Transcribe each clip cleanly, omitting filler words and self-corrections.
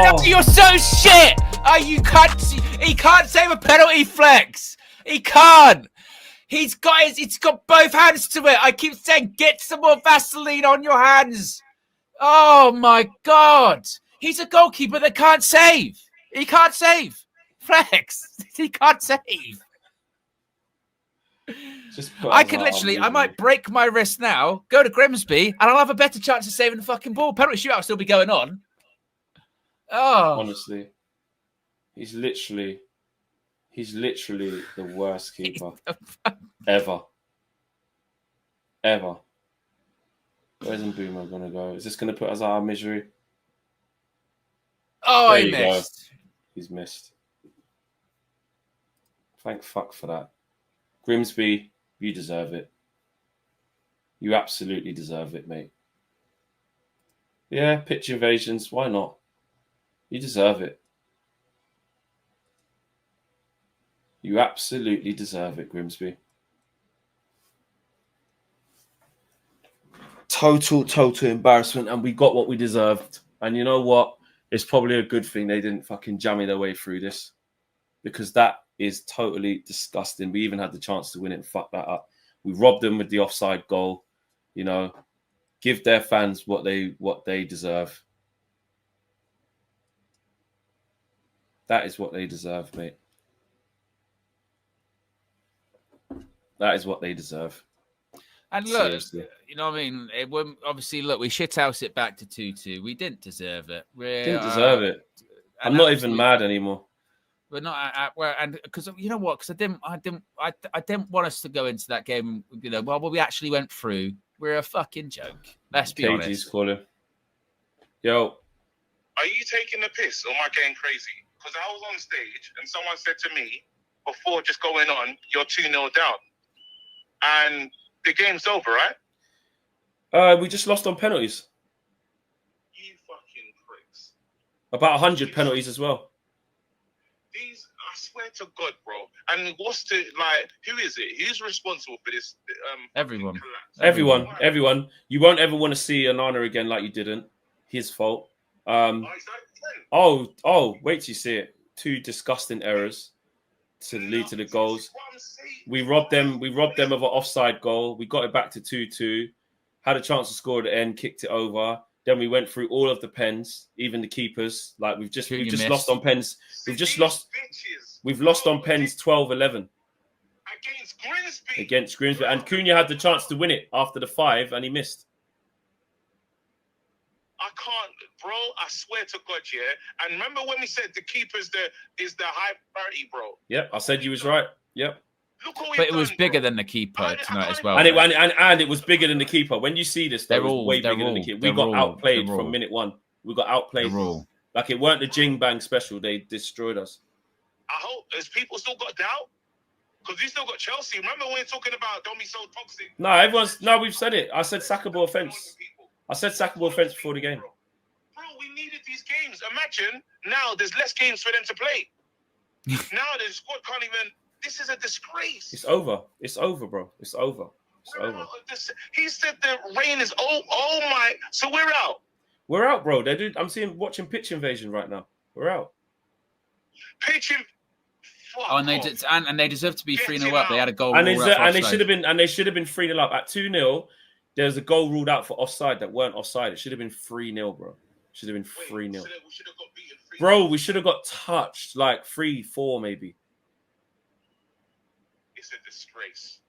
No, you're so shit. Oh, you can't. He can't save a penalty, Flex. He can't. He's got both hands to it. I keep saying, get some more Vaseline on your hands. Oh my God. He's a goalkeeper that can't save. He can't save. Flex. He can't save. I could literally, I might break my wrist now, go to Grimsby, and I'll have a better chance of saving the fucking ball. Penalty shootout will still be going on. Oh. Honestly. He's literally the worst keeper ever. Ever. Where's Mbeumo going to go? Is this going to put us out of misery? Oh, he missed. He's missed. Thank fuck for that. Grimsby, you deserve it. You absolutely deserve it, mate. Yeah, pitch invasions. Why not? You deserve it. You absolutely deserve it, Grimsby. Total embarrassment, and we got what we deserved. And you know what? It's probably a good thing they didn't fucking jammy their way through this, because that is totally disgusting. We even had the chance to win it and fuck that up. We robbed them with the offside goal. You know, give their fans what they deserve. That is what they deserve, mate. That is what they deserve. And look, seriously. You know what I mean? Obviously, look, we shithouse it back to 2-2. We didn't deserve it. Didn't deserve it. I'm not even mad anymore. We're not at where, and because you know what? Because I didn't want us to go into that game. You know, well, we actually went through. We're a fucking joke. Let's be honest. KG's calling. Yo, are you taking the piss or am I getting crazy? Because I was on stage and someone said to me before just going on, "You're 2-0 down," and the game's over, right? We just lost on penalties. You fucking pricks. About 100 penalties as well. These, I swear to God, bro. And who is it? Who's responsible for this? Everyone. Everyone. You won't ever want to see Onana again like you didn't. His fault. Wait till you see it. 2 disgusting errors to lead to the goals. We robbed them of an offside goal. We got it back to 2-2. Had a chance to score at the end, kicked it over. Then we went through all of the pens, even the keepers. Like we've just lost on pens. We've lost on pens 12-11. Against Grimsby. And Cunha had the chance to win it after the 5 and he missed. I can't, bro. I swear to God, yeah. And remember when we said the keeper's is the high priority, bro. Yep, I said you was right. Yep. But it was bigger than the keeper tonight as well. And it was bigger than the keeper. When you see this, it was way bigger than the keeper. We got outplayed from minute 1. We got outplayed. Like it weren't the Jing Bang special. They destroyed us. I hope has people still got doubt? Because we still got Chelsea. Remember when we're talking about don't be so toxic? No, we've said it. I said sackable offence. I said sackable offence before the game. Bro, we needed these games. Imagine now there's less games for them to play. Now the squad can't even. This is a disgrace. It's over. It's over, bro. It's over. It's over. He said the rain is oh my. So we're out. We're out, bro. I'm watching pitch invasion right now. We're out. Pitch invasion. And they deserve to be 3-0 up. They had a goal. And they should have been 3-0 up. At 2-0, there's a goal ruled out for offside that weren't offside. It should have been 3-0, bro. Should have been 3-0. Bro, we should have got touched like 3-4 maybe. It's a disgrace.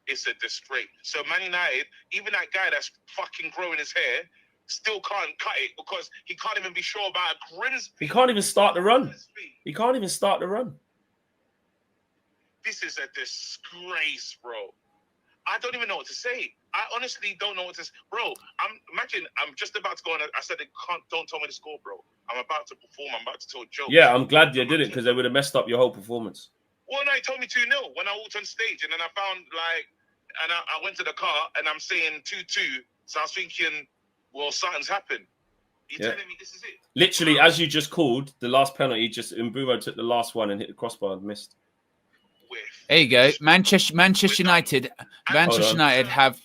It's a disgrace. So Man United, even that guy that's fucking growing his hair, still can't cut it because he can't even be sure about a Grimsby. He can't even start the run. He can't even start the run. This is a disgrace, bro. I don't even know what to say. I honestly don't know what to say. Bro, I'm just about to go on. I said, don't tell me the score, bro. I'm about to perform. I'm about to tell jokes. Yeah, I'm glad you did it because they would have messed up your whole performance. Well, no, he told me 2-0 when I walked on stage. And then I found, I went to the car and I'm saying 2-2. So I was thinking, well, something's happened. You're telling me this is it? Literally, as you just called, the last penalty, Mbeumo took the last one and hit the crossbar and missed. There you go. Manchester United have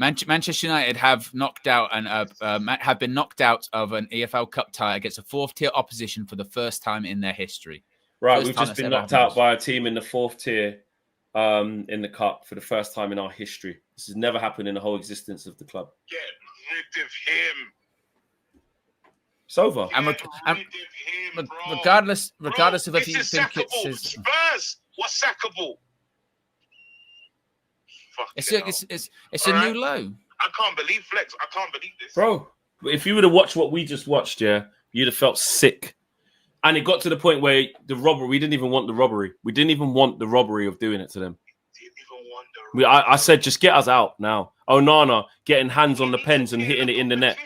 Manchester United have knocked out and have been knocked out of an EFL Cup tie against a fourth-tier opposition for the first time in their history. Right, we've just been knocked out by a team in the fourth tier in the cup for the first time in our history. This has never happened in the whole existence of the club. Get rid of him. It's over. Regardless of if you think it's Spurs. What's sackable? It's a new low. I can't believe Flex. I can't believe this, bro. If you would have watched what we just watched, yeah, you'd have felt sick. And it got to the point where the robbery, we didn't even want the robbery. We didn't even want the robbery of doing it to them. I said, just get us out now. Onana getting hands on the pens and hitting it in the net. Bro.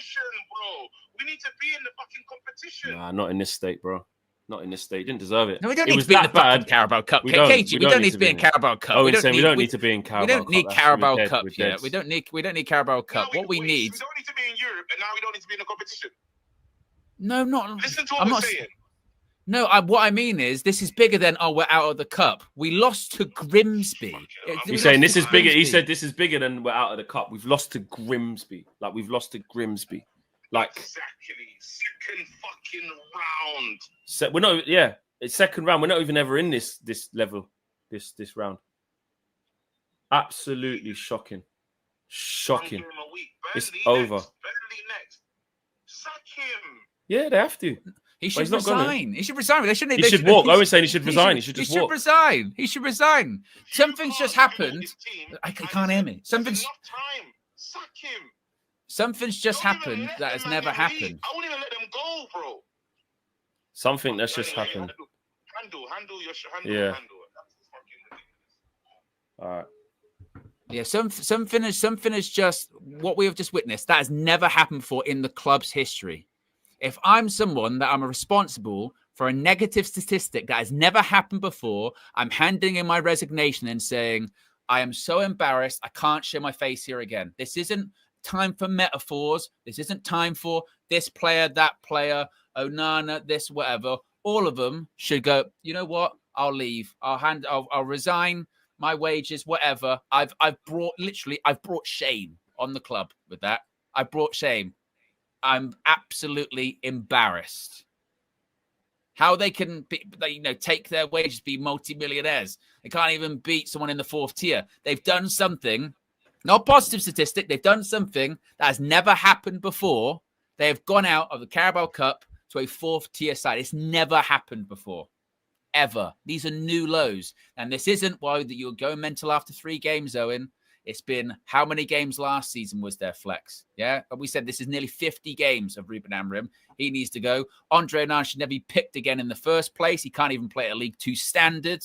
We need to be in the fucking competition. Nah, not in this state, bro. Not in this state. He didn't deserve it. No, we don't need to be in the fucking Carabao Cup. We don't need to be in Carabao Cup. We don't need to be in Carabao Cup. We don't need Carabao Cup yet. We don't need Carabao Cup. What we need. We don't need to be in Europe, and now we don't need to be in the competition. No, not. Listen to what I'm saying. No, what I mean is this is bigger than we're out of the cup. We lost to Grimsby. You're saying this is bigger. He said this is bigger than we're out of the cup. We've lost to Grimsby. Like we've lost to Grimsby. Like exactly second fucking round. So we're not. Yeah, it's second round. We're not even ever in this level. This round. Absolutely shocking. Shocking. It's over. Next. Sack him. Yeah, they have to. He should resign. He should resign. They shouldn't. He should walk. I was saying he should resign. He should just walk. He should resign. He should resign. Something's just happened. I can't hear me. Something's just happened that has never happened. I won't even let them go, bro. Something that's just happened. Handle your yeah. All right. Yeah, something is just what we have just witnessed. That has never happened before in the club's history. If I'm someone that I'm responsible for a negative statistic that has never happened before, I'm handing in my resignation and saying, I am so embarrassed. I can't show my face here again. This isn't time for metaphors. This isn't time for this player, that player, Onana, this, whatever. All of them should go, you know what? I'll leave. I'll resign my wages, whatever. I've brought shame on the club with that. I brought shame. I'm absolutely embarrassed. How they can take their wages, be multimillionaires. They can't even beat someone in the fourth tier. They've done something, not a positive statistic. They've done something that has never happened before. They have gone out of the Carabao Cup to a fourth tier side. It's never happened before, ever. These are new lows. And this isn't why that you're going mental after 3 games, Owen. It's been how many games last season was there, Flex? Yeah, and we said this is nearly 50 games of Ruben Amorim. He needs to go. Andre Onana should never be picked again in the first place. He can't even play at a League 2 standard.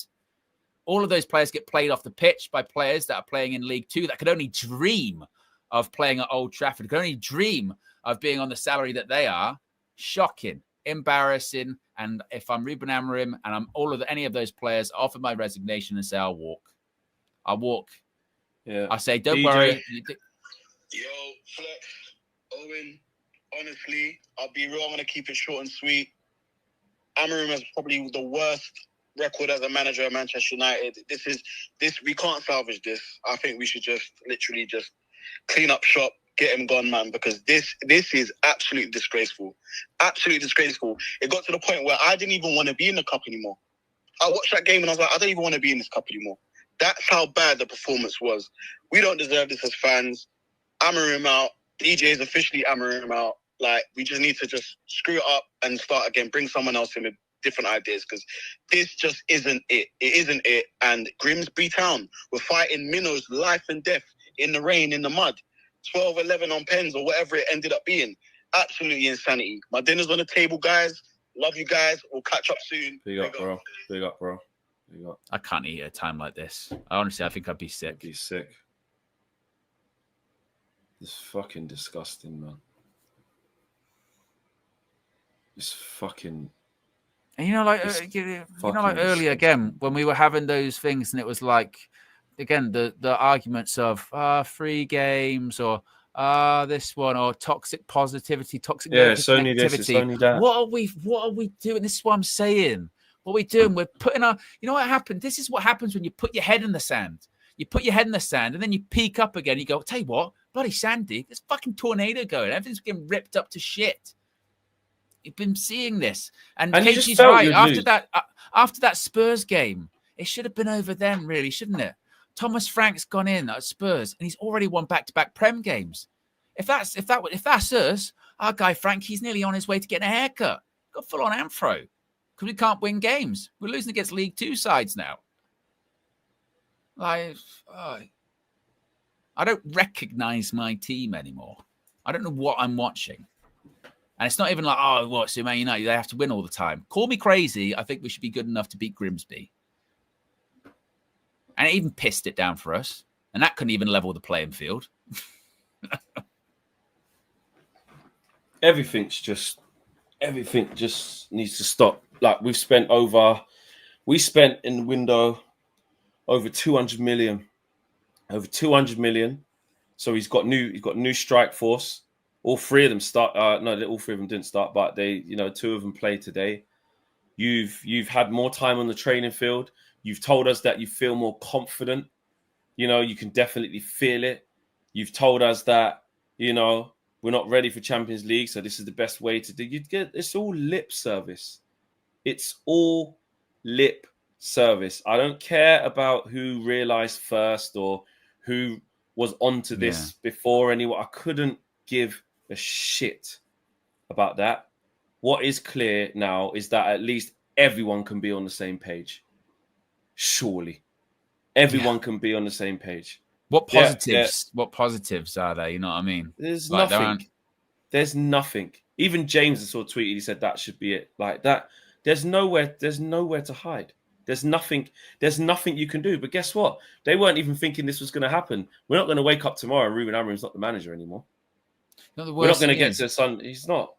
All of those players get played off the pitch by players that are playing in League 2 that could only dream of playing at Old Trafford, could only dream of being on the salary that they are. Shocking, embarrassing. And if I'm Ruben Amorim and I'm any of those players, I offer my resignation and say I'll walk. I'll walk. Yeah. I say, don't worry. Yo, Flex, Owen, honestly, I'll be real. I'm going to keep it short and sweet. Amorim has probably the worst record as a manager at Manchester United. We can't salvage this. I think we should literally clean up shop, get him gone, man, because this is absolutely disgraceful. Absolutely disgraceful. It got to the point where I didn't even want to be in the cup anymore. I watched that game and I was like, I don't even want to be in this cup anymore. That's how bad the performance was. We don't deserve this as fans. Amorim out. DJ is officially Amorim out. Like, we just need to just screw it up and start again. Bring someone else in with different ideas because this just isn't it. It isn't it. And Grimsby Town were fighting minnows, life and death in the rain, in the mud. 12-11 on pens or whatever it ended up being. Absolutely insanity. My dinner's on the table, guys. Love you guys. We'll catch up soon. Big up, bro. Big up, bro. I can't eat at a time like this. Honestly, I think I'd be sick. I'd be sick. It's fucking disgusting, man. It's fucking. And earlier again when we were having those things, and it was like, again, the arguments of 3 games or this one or toxic positivity, toxic negativity. It's only this, it's only that. What are we doing? This is what I'm saying. What are we doing? We're putting our, you know what happened? This is what happens when you put your head in the sand. You put your head in the sand and then you peek up again. You go, tell you what, Bloody Sandy, there's fucking tornado going. Everything's getting ripped up to shit. You've been seeing this. And you just KG's felt right. you'd lose. After that Spurs game, it should have been over then, really, shouldn't it? Thomas Frank's gone in at Spurs, and he's already won back-to-back Prem games. If that's us, our guy Frank, he's nearly on his way to getting a haircut. Got full-on Amfro. Because we can't win games. We're losing against League Two sides now. I don't recognize my team anymore. I don't know what I'm watching. And it's not even like, oh, what's Man United? They have to win all the time. Call me crazy. I think we should be good enough to beat Grimsby. And it even pissed it down for us. And that couldn't even level the playing field. Everything just needs to stop. Like we spent in the window over 200 million. Over 200 million. So he's got new strike force. All three of them start. No, all three of them didn't start, but two of them played today. You've had more time on the training field. You've told us that you feel more confident. You can definitely feel it. You've told us that, we're not ready for Champions League, so this is the best way to do. It's all lip service. It's all lip service. I don't care about who realized first or who was onto this before anyone. I couldn't give a shit about that. What is clear now is that at least everyone can be on the same page. Surely. Everyone can be on the same page. What positives? What positives are there? You know what I mean? There's nothing. There's nothing. Even James sort of tweeted. He said that should be it. Like that. There's nowhere to hide. There's nothing you can do. But guess what? They weren't even thinking this was going to happen. We're not going to wake up tomorrow and Ruben Amorim's not the manager anymore. We're not going to get to the sun. He's not.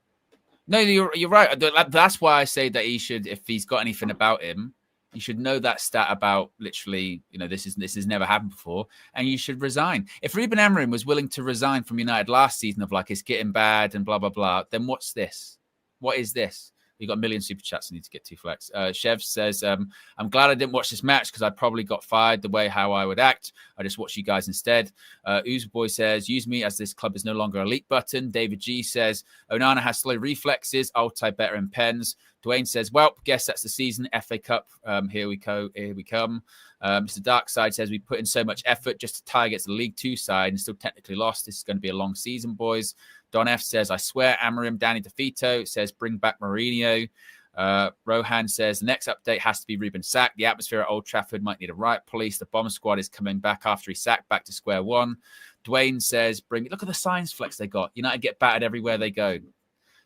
No, you're right. That's why I say that he should, if he's got anything about him, you should know that stat about literally, this has never happened before, and you should resign. If Ruben Amorim was willing to resign from United last season of like it's getting bad and blah blah blah, then what's this? What is this? We've got a million super chats I need to get to, Flex. Chev says, I'm glad I didn't watch this match because I probably got fired the way how I would act. I just watched you guys instead. Boy says, use me as this club is no longer a leak button. David G says, Onana has slow reflexes. I'll tie better in pens. Dwayne says, well, guess that's the season. FA Cup, here we come. Mr. Darkside says, we put in so much effort just to tie against the League Two side and still technically lost. This is going to be a long season, boys. Don F says, I swear, Amorim, Danny DeVito says, bring back Mourinho. Rohan says, the next update has to be Ruben sacked. The atmosphere at Old Trafford might need a riot police. The bomb squad is coming back after he sacked, back to square one. Dwayne says, look at the signs, Flex, they got. United get battered everywhere they go.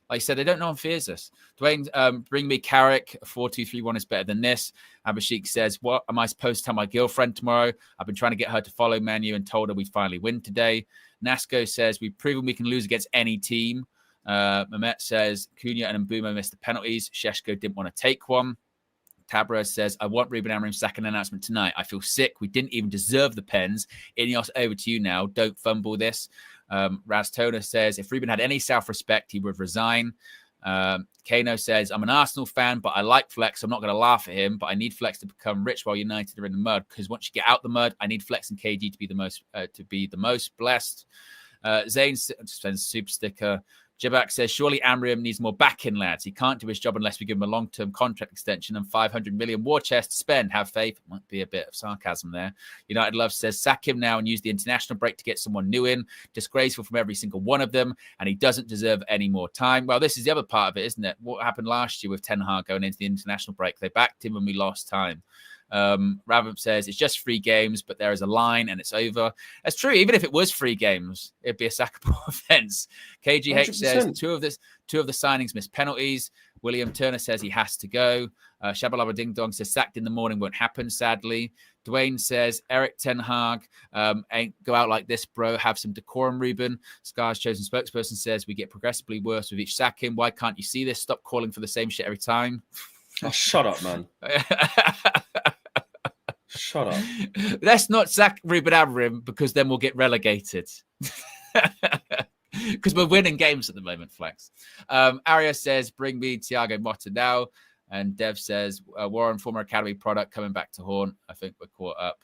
Like I said, they don't know one fears us. Dwayne, bring me Carrick. 4-2-3-1 is better than this. Abhishek says, what am I supposed to tell my girlfriend tomorrow? I've been trying to get her to follow Manu and told her we'd finally win today. Nasco says, we've proven we can lose against any team. Mehmet says, Cunha and Mbeumo missed the penalties. Sheshko didn't want to take one. Tabra says, I want Ruben Amorim's second announcement tonight. I feel sick. We didn't even deserve the pens. Ineos, over to you now. Don't fumble this. Raz Toner says, if Ruben had any self-respect, he would resign. Kano says, I'm an Arsenal fan, but I like Flex. I'm not going to laugh at him, but I need Flex to become rich while United are in the mud, because once you get out the mud, I need Flex and KG to be the most blessed. Zane sends super sticker. Jabak says, surely Amorim needs more backing, lads. He can't do his job unless we give him a long-term contract extension and 500 million war chest to spend. Have faith. Might be a bit of sarcasm there. United Love says, sack him now and use the international break to get someone new in. Disgraceful from every single one of them, and he doesn't deserve any more time. Well, this is the other part of it, isn't it? What happened last year with Ten Hag going into the international break? They backed him and we lost time. Ravam says, it's just 3 games, but there is a line and it's over. That's true. Even if it was 3 games, it'd be a sackable offense. KGH 100%. Says two of the signings missed penalties. William Turner says he has to go. Shabalaba Ding Dong says sacked in the morning won't happen, sadly. Dwayne says Eric Ten Hag ain't go out like this, bro. Have some decorum, Ruben. Scar's chosen spokesperson says we get progressively worse with each sacking. Why can't you see this? Stop calling for the same shit every time. Oh, shut up, man. Shut up. Let's not sack Ruben Amorim because then we'll get relegated. Because we're winning games at the moment, Flex. Aria says, bring me Thiago Motta now. And Dev says, Warren, former Academy product, coming back to haunt. I think we're caught up.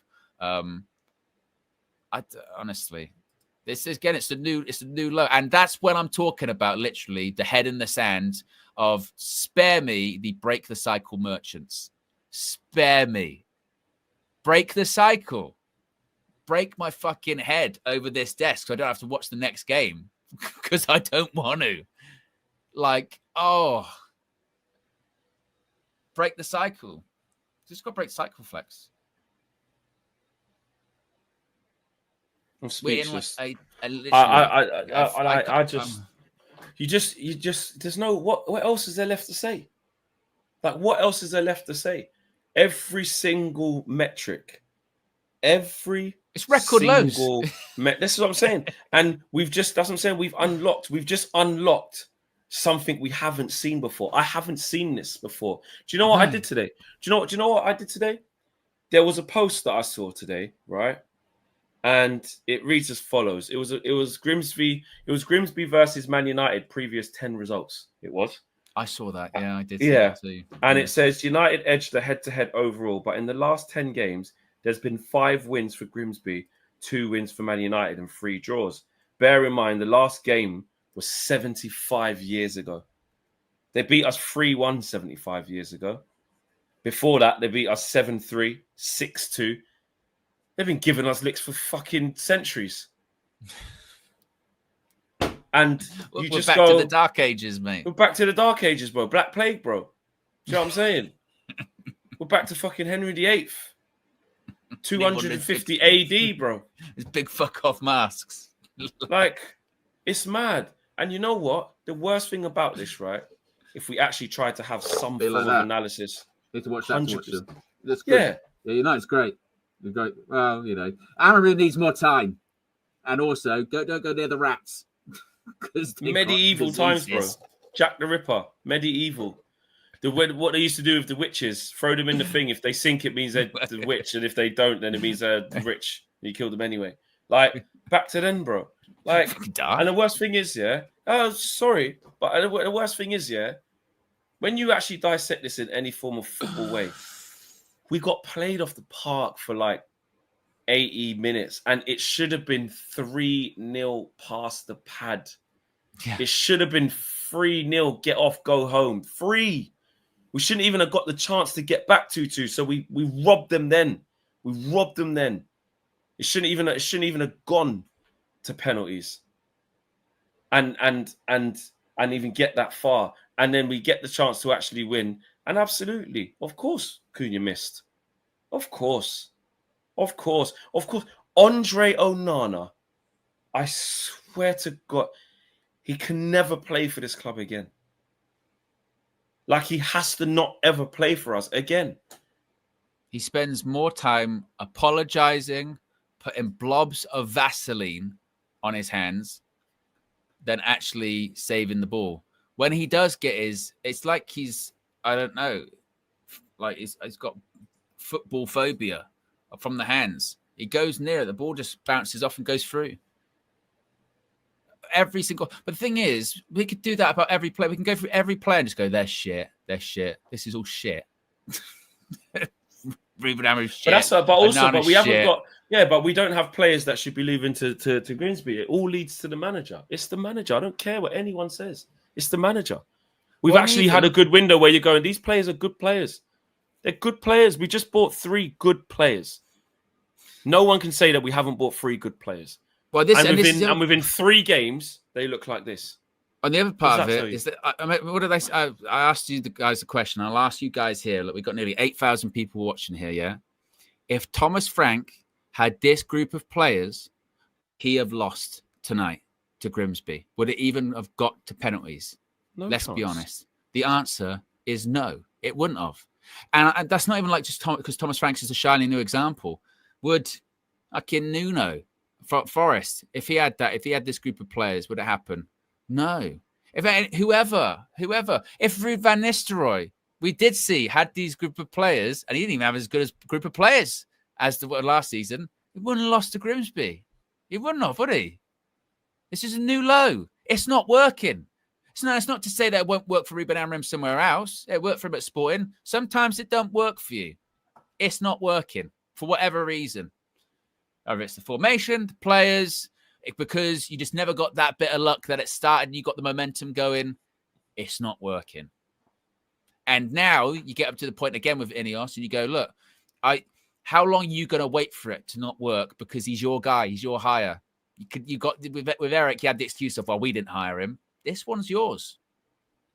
Honestly, This is again, it's a new low, and that's when I'm talking about literally the head in the sand of spare me the break the cycle merchants. Spare me, break the cycle, break my fucking head over this desk so I don't have to watch the next game because I don't want to. Like, oh, break the cycle. Just got to break cycle, Flex. I'm speechless. I just there's no what else is there left to say? Like, what else is there left to say? Every single metric, it's record lows. This is what I'm saying. And that's what I'm saying. We've just unlocked something we haven't seen before. I haven't seen this before. Do you know what I did today? Do you know what I did today? There was a post that I saw today, right? And it reads as follows. It was Grimsby versus Man United, previous 10 results. It was. I saw that. Yeah, I did. Yeah. See that too. And it says United edged the head-to-head overall, but in the last 10 games, there's been 5 wins for Grimsby, 2 wins for Man United, and 3 draws. Bear in mind, the last game was 75 years ago. They beat us 3-1 75 years ago. Before that, they beat us 7-3, 6-2. They've been giving us licks for fucking centuries. And we're back to the dark ages, mate. We're back to the dark ages, bro. Black Plague, bro. Do you know what I'm saying? We're back to fucking Henry VIII. 250 AD, bro. It's big fuck off masks. Like, it's mad. And you know what? The worst thing about this, right? If we actually try to have some form of analysis. You need to watch that. 100%. That's good. Yeah. You know, it's great. Great. Well, you know, Aaron needs more time. And also, don't go near the rats. Medieval times, bro. Jack the Ripper. Medieval. What they used to do with the witches, throw them in the thing. If they sink, it means they're the witch. And if they don't, then it means they're rich. And you kill them anyway. Like, back to then, bro. Like, and the worst thing is, yeah. Oh, sorry. But the worst thing is, yeah. When you actually dissect this in any form of football way, we got played off the park for like 80 minutes, and it should have been 3-0 past the pad. Yeah. It should have been 3-0, get off, go home. 3. We shouldn't even have got the chance to get back 2-2. So we robbed them then. It shouldn't even have gone to penalties. And even get that far. And then we get the chance to actually win. And absolutely, of course, Cunha missed. Of course. Andre Onana, I swear to God, he can never play for this club again. Like, he has to not ever play for us again. He spends more time apologizing, putting blobs of Vaseline on his hands than actually saving the ball. When he does get it's like he's, I don't know, like he's got football phobia from the hands. He goes near it, the ball just bounces off and goes through. But the thing is, we could do that about every player. We can go through every player and just go, they're shit. This is all shit. Ruben Amorim's shit. But we haven't got. Yeah, but we don't have players that should be leaving to Grimsby. It all leads to the manager. It's the manager. I don't care what anyone says. It's the manager. We've actually had a good window where you're going, these players are good players. They're good players. We just bought 3 good players. No one can say that we haven't bought 3 good players. Well, within 3 games, they look like this. And the other part of it is that what did I asked you the guys a question. I'll ask you guys here. Look, we've got nearly 8,000 people watching here. Yeah, if Thomas Frank had this group of players, he have lost tonight to Grimsby. Would it even have got to penalties? No Let's chance. be honest. The answer is no. It wouldn't have. And that's not even like just because Thomas Franks is a shining new example. Would Nuno Forest, if he had this group of players, would it happen? No. If whoever, if Ruud van Nistelrooy, we did see, had these group of players, and he didn't even have as good a group of players as the last season, he wouldn't have lost to Grimsby. He wouldn't have, would he? This is a new low. It's not working. It's not to say that it won't work for Ruben Amorim somewhere else. It worked for him at Sporting. Sometimes it don't work for you. It's not working for whatever reason. Either it's the formation, the players, because you just never got that bit of luck that it started and you got the momentum going. It's not working. And now you get up to the point again with Ineos and you go, look, how long are you going to wait for it to not work? Because he's your guy, he's your hire. You got with Eric, you had the excuse of, well, we didn't hire him. This one's yours,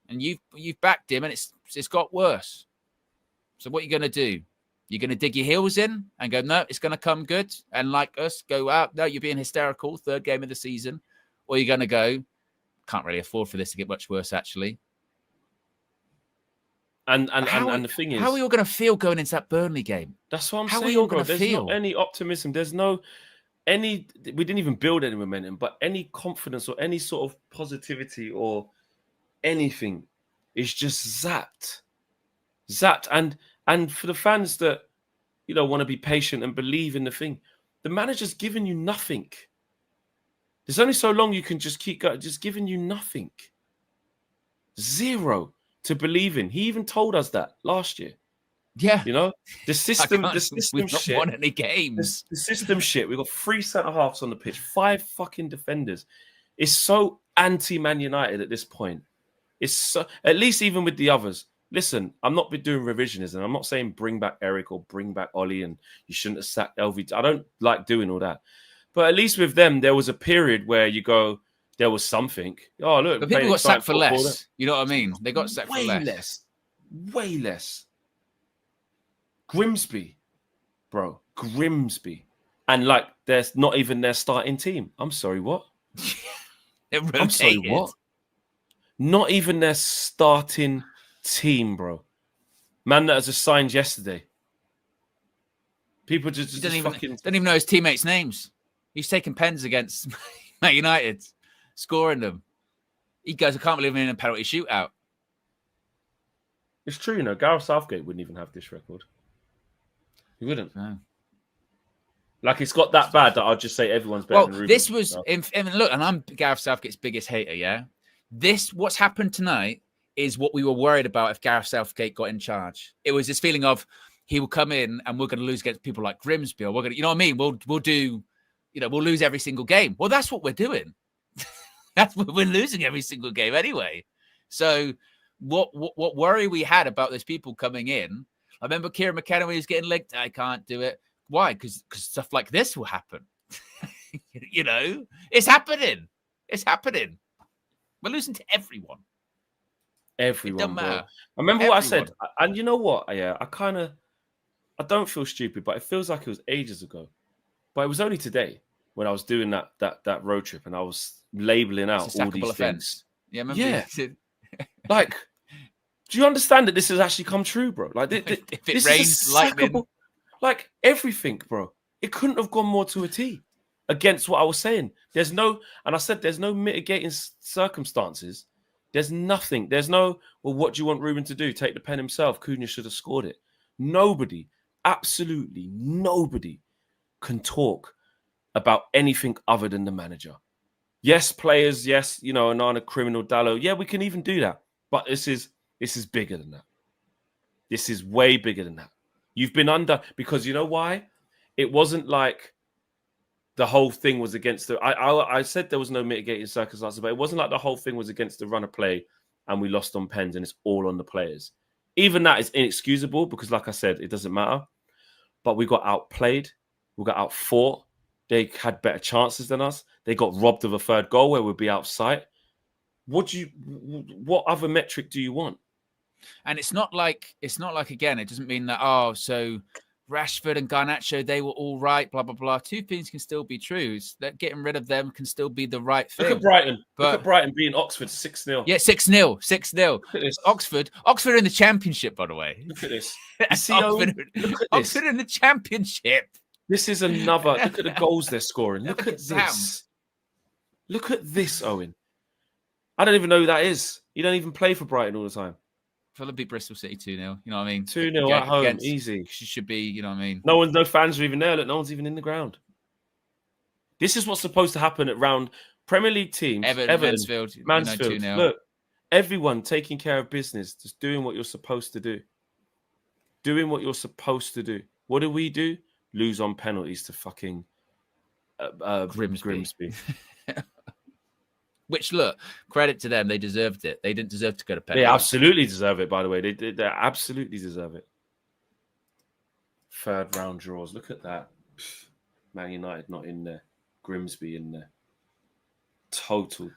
and you've backed him, and it's got worse. So what are you going to do? You're going to dig your heels in and go, no, it's going to come good, and like us, go out. No, you're being hysterical. Third game of the season, or you're going to go, can't really afford for this to get much worse, actually. And the thing is, how are we all going to feel going into that Burnley game? That's what I'm saying. How are we all going to feel? Not any optimism. There's no we didn't even build any momentum, but any confidence or any sort of positivity or anything is just zapped. And for the fans that want to be patient and believe in the thing, the manager's given you nothing. There's only so long you can just keep going, just giving you nothing. Zero to believe in. He even told us that last year. Yeah. The system we've not shit. won any games. The system shit. We've got 3 centre-halves on the pitch, 5 fucking defenders. It's so anti-Man United at this point. It's so, at least even with the others. Listen, I'm not doing revisionism. I'm not saying bring back Eric or bring back Ollie and you shouldn't have sacked LV. I don't like doing all that. But at least with them, there was a period where you go, there was something. Oh, look. But people got sacked for less. You know what I mean? They got sacked for less. Way less. Grimsby, bro. Grimsby. And like, there's not even their starting team. I'm sorry, what? I'm sorry, what? Not even their starting team, bro. Man that was signed yesterday. People just don't even know his teammates' names. He's taking pens against Man United, scoring them. He goes, I can't believe I'm in a penalty shootout. It's true, Gareth Southgate wouldn't even have this record. He wouldn't. No. Like, it's got that bad that I'll just say everyone's better than Ruben. This was, look, and I'm Gareth Southgate's biggest hater, yeah? What's happened tonight is what we were worried about if Gareth Southgate got in charge. It was this feeling of he will come in and we're going to lose against people like Grimsby, or we're going to, you know what I mean? We'll do, we'll lose every single game. Well, that's what we're doing. That's what we're losing every single game anyway. So what worry we had about those people coming in? I remember Kieran McKenna when he was getting linked. I can't do it. Why? Because stuff like this will happen. It's happening. It's happening. We're losing to everyone. Everyone. It doesn't matter. I remember what I said, and you know what? Yeah, I don't feel stupid, but it feels like it was ages ago. But it was only today when I was doing that road trip and I was labeling out all these things. Yeah, remember? Yeah. Like, do you understand that this has actually come true, bro? Like, if it rains, lightning, like everything, bro. It couldn't have gone more to a T against what I was saying. There's no mitigating circumstances. There's nothing. There's no, well, what do you want Ruben to do? Take the pen himself. Cunha should have scored it. Nobody, absolutely nobody can talk about anything other than the manager. Yes, players, yes, Anana, criminal, Dallo. Yeah, we can even do that. But this is bigger than that. This is way bigger than that. You've been under, because you know why? It wasn't like the whole thing was against the... I said there was no mitigating circumstances, but it wasn't like the whole thing was against the run of play and we lost on pens and it's all on the players. Even that is inexcusable because, like I said, it doesn't matter. But we got outplayed. We got outfought. They had better chances than us. They got robbed of a third goal where we'd be outside. What other metric do you want? And it's not like again, it doesn't mean that, so Rashford and Garnacho, they were all right, blah, blah, blah. Two things can still be true. It's that getting rid of them can still be the right thing. Look at Brighton. Look at Brighton beating Oxford 6-0. Yeah, 6-0. 6-0. Look at this. Oxford in the championship, by the way. Look at this. You see, Oxford in the championship. This is another. Look at the goals they're scoring. Look at this. Look at this, Owen. I don't even know who that is. You don't even play for Brighton all the time. Fulham beat Bristol City 2-0. You know what I mean? 2-0 at home, easy. Should be, you know what I mean? No fans are even there. Look, no one's even in the ground. This is what's supposed to happen at round Premier League teams. Everton, Mansfield. Look, everyone taking care of business, just doing what you're supposed to do. Doing what you're supposed to do. What do? Lose on penalties to fucking Grimsby. Which, look, credit to them, they deserved it. They didn't deserve to go to penalties. They absolutely deserve it, by the way. They absolutely deserve it. Third round draws. Look at that. Man United not in there. Grimsby in there. Total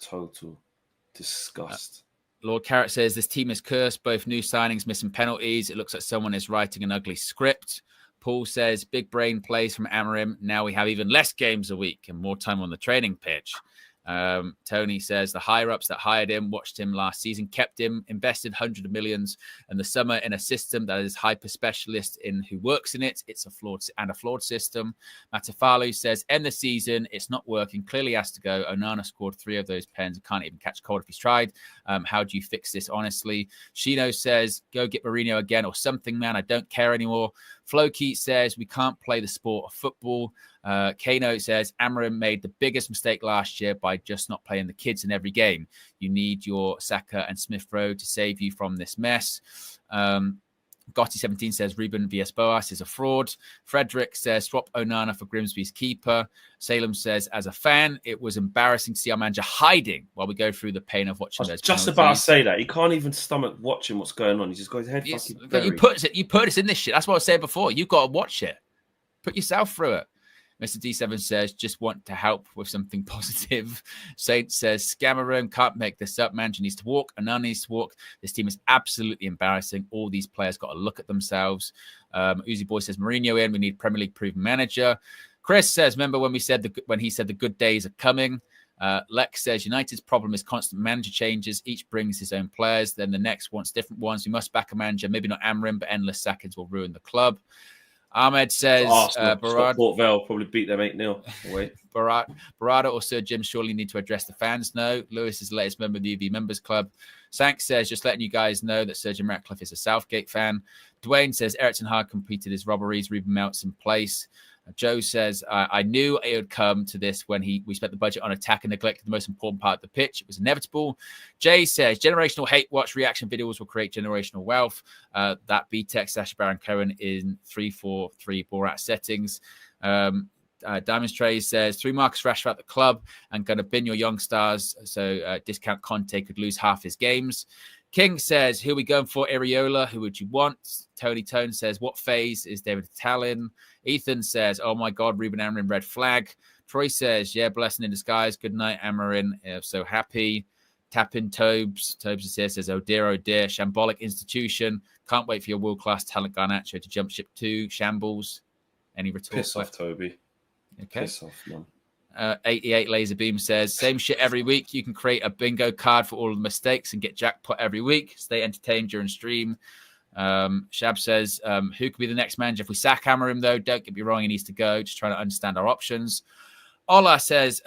disgust. Lord Carrot says, this team is cursed. Both new signings missing penalties. It looks like someone is writing an ugly script. Paul says, big brain plays from Amorim. Now we have even less games a week and more time on the training pitch. Tony says the higher-ups that hired him, watched him last season, kept him, invested hundreds of millions in the summer in a system that is hyper-specialist in who works in it. It's a flawed system. Matafalu says, end the season. It's not working. Clearly has to go. Onana scored 3 of those pens. Can't even catch cold if he's tried. How do you fix this, honestly? Shino says, go get Mourinho again or something, man. I don't care anymore. Floki says, we can't play the sport of football. Kano says, Amorim made the biggest mistake last year by just not playing the kids in every game. You need your Saka and Smith Rowe to save you from this mess. Gotti17 says, Ruben Villas-Boas is a fraud. Frederick says, swap Onana for Grimsby's keeper. Salem says, as a fan, it was embarrassing to see our manager hiding while we go through the pain of watching those just penalties. about to say that. He can't even stomach watching what's going on. He just goes ahead. You put us in this shit. That's what I was saying before. You've got to watch it. Put yourself through it. Mr. D7 says, just want to help with something positive. Saint says, Scammeroon, can't make this up. Manager needs to walk. Anana needs to walk. This team is absolutely embarrassing. All these players got to look at themselves. Uzi Boy says, Mourinho in. We need Premier League proven manager. Chris says, remember when he said the good days are coming? Lex says, United's problem is constant manager changes. Each brings his own players. Then the next wants different ones. We must back a manager. Maybe not Amorim, but endless sackings will ruin the club. Ahmed says, Port Vale probably beat them 8-0 away. Barada or Sir Jim surely need to address the fans. No. Lewis is the latest member of the UV Members Club. Sank says, just letting you guys know that Sir Jim Ratcliffe is a Southgate fan. Dwayne says, Ericsson Hard completed his robberies. Ruben Melt's in place. Joe says, I knew it would come to this when we spent the budget on attack and neglected the most important part of the pitch. It was inevitable. Jay says, generational hate watch reaction videos will create generational wealth. That BTEC / Baron Cohen in 3-4-3 Borat settings. Diamonds Trey says, 3 Marcus Rashford at the club and going to bin your young stars. So discount Conte could lose half his games. King says, who are we going for? Areola, who would you want? Tony Tone says, what phase is David Italian? Ethan says, oh my God, Ruben Amorim, red flag. Troy says, yeah, blessing in disguise. Good night, Amorim. So happy. Tapping Tobes. Tobes is here, says, oh dear, shambolic institution. Can't wait for your world-class talent Garnacho to jump ship to shambles. Any retort? Piss off, Toby. Okay. Piss off, man. 88 Laser Beam says, same shit every week. You can create a bingo card for all of the mistakes and get jackpot every week. Stay entertained during stream. Shab says, who could be the next manager if we sack Amorim, though? Don't get me wrong, he needs to go. Just trying to understand our options. Ola says,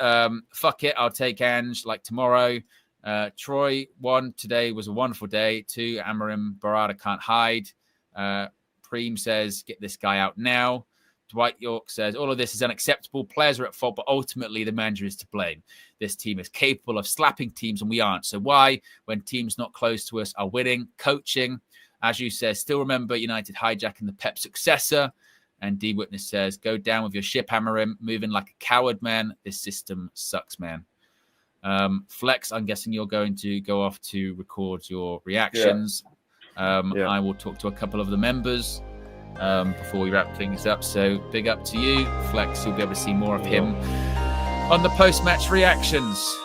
fuck it, I'll take Ange like tomorrow. Troy, 1, today was a wonderful day. 2, Amorim, Barada can't hide. Preem says, get this guy out now. Dwight York says, all of this is unacceptable. Players are at fault, but ultimately the manager is to blame. This team is capable of slapping teams and we aren't. So why, when teams not close to us are winning? Coaching, as you said, still remember United hijacking the Pep successor. And D Witness says, go down with your ship, Amorim, moving like a coward, man. This system sucks, man. Flex, I'm guessing you're going to go off to record your reactions. Yeah. I will talk to a couple of the members before we wrap things up. So big up to you, Flex. You'll be able to see more of him on the post-match reactions.